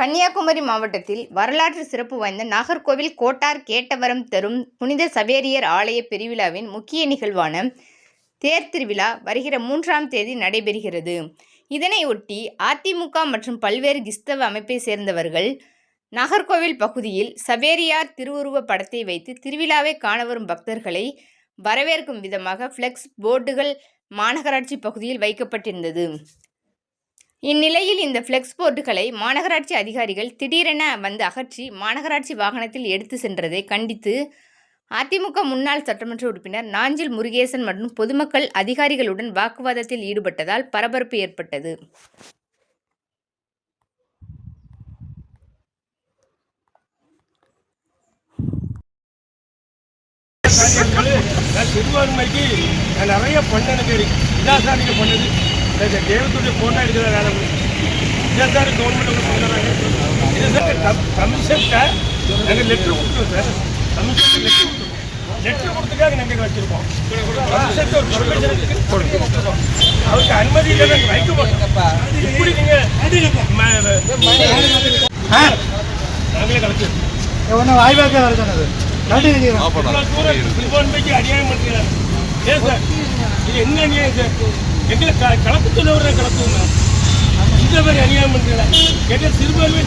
கன்னியாகுமரி மாவட்டத்தில் வரலாற்று சிறப்பு வாய்ந்த நாகர்கோவில் கோட்டார் கேட்டவரம் தரும் புனித சவேரியார் ஆலய பெருவிழாவின் முக்கிய நிகழ்வான தேர் திருவிழா வருகிற 3ஆம் தேதி நடைபெறுகிறது. இதனையொட்டி அதிமுக மற்றும் பல்வேறு கிறிஸ்தவ அமைப்பை சேர்ந்தவர்கள் நாகர்கோவில் பகுதியில் சவேரியார் திருவுருவ படத்தை வைத்து திருவிழாவை காண வரும் பக்தர்களை வரவேற்கும் விதமாக பிளக்ஸ் போர்டுகள் மாநகராட்சி பகுதியில் வைக்கப்பட்டிருந்தது. இந்நிலையில் இந்த பிளக்ஸ் போர்டுகளை மாநகராட்சி அதிகாரிகள் திடீரென வந்து அகற்றி மாநகராட்சி வாகனத்தில் எடுத்து சென்றதை கண்டித்து அதிமுக முன்னாள் சட்டமன்ற உறுப்பினர் நாஞ்சில் முருகேசன் மற்றும் பொதுமக்கள் அதிகாரிகளுடன் வாக்குவாதத்தில் ஈடுபட்டதால் பரபரப்பு ஏற்பட்டது. சிறுபான்மைக்கு நிறைய பண்ணனுக்கு இதான் சார் நீங்கள் பண்ணது தேவத்துடைய போட்டோ எடுக்கிற வேலை இதான் சார் கவர்மெண்ட் பண்ணுறாங்க. இது சார் கமிஷன்கிட்ட நாங்கள் லெட்ரு கொடுத்துருவோம் சார். கமிஷன் லெட்ரு கொடுத்துக்காக நாங்கள் வச்சுருக்கோம். கமிஷனுக்கு ஒரு பர்மிஷனுக்கு கொடுத்துருக்கோம். அவருக்கு அனுமதி இல்லை நாங்கள் வைக்க மாட்டோம். இப்படி நீங்கள் நாங்களே கலந்துருக்கோம். ஒன்றும் வாய்ப்பாக வர சொன்னது சிறுபான்மைக்கு அநியாயம் பண்ணுறாங்க. ஏன் சார் இது என்ன அநியாயம் சார்? எங்களை கலப்பு சொன்னவரை கலப்புங்க. இந்த மாதிரி அநியாயம் பண்ணுறீங்களா? எங்கள் சிறுபான்மை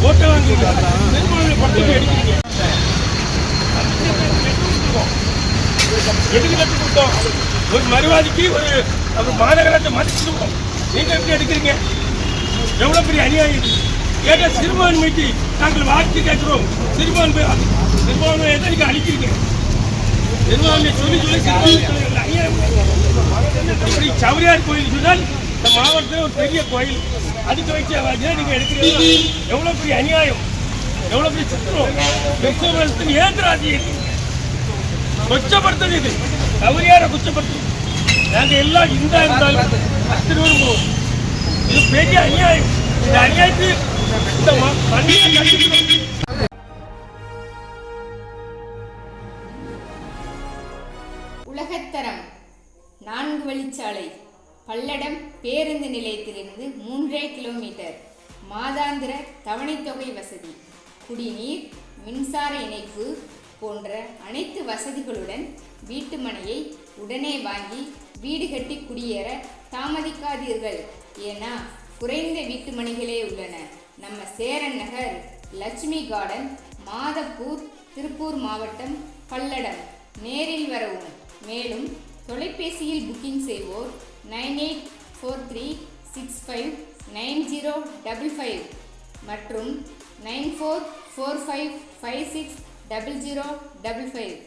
ஓட்டை வாங்கிருக்காங்க. சிறுபான்மை படத்தை எடுக்கிறீங்க. எதுக்கு லட்சம் கொடுத்தோம்? ஒரு மறுவாதிக்கு ஒரு மாநகராட்சி மதிச்சுருக்கோம். நீங்கள் எப்படி எடுக்கிறீங்க? எவ்வளோ பெரிய அநியாயம் இது? கேட்ட சிறுபான்மைக்கு நாங்கள் வாக்கு கேட்கிறோம். சிறுபான்மை எதை நீங்கள் அழிக்கிறீங்க? சிறுபான்மை சொல்லி இப்படி சவரியார் கோயில் சொன்னால் இந்த மாவட்டத்தில் ஒரு பெரிய கோயில் அதுக்கு வச்சு நீங்கள் எடுக்கிறீங்க. எவ்வளோ பெரிய அநியாயம், எவ்வளோ பெரிய சித்திரம் ஏந்திராஜி கொச்சப்படுத்துது. இது சவரியாரை கொச்சப்படுத்துது. நாங்கள் எல்லாம் இந்தா இருந்தாலும் அத்தனை போவோம். இது பெரிய அநியாயம். இந்த அநியாயத்தை இந்த மண்ணியை கண்டிக்கணும். உலகத்தரம் 4 வழிச்சாலை பல்லடம் பேருந்து நிலையத்திலிருந்து 3 கிலோமீட்டர். மாதாந்திர தவணைத்தொகை வசதி, குடிநீர், மின்சார இணைப்பு போன்ற அனைத்து வசதிகளுடன் வீட்டு மனையை உடனே வாங்கி வீடு கட்டி குடியேற தாமதிக்காதீர்கள். ஏன்னா குறைந்த வீட்டு மனைகளே உள்ளன. நம்ம சேரன் நகர், லட்சுமி கார்டன், மாதப்பூர், திருப்பூர் மாவட்டம், பல்லடம். நேரில் வரவும். மேலும் தொலைபேசியில் புக்கிங் செய்வோர் 9843659055 மற்றும் 9445560055.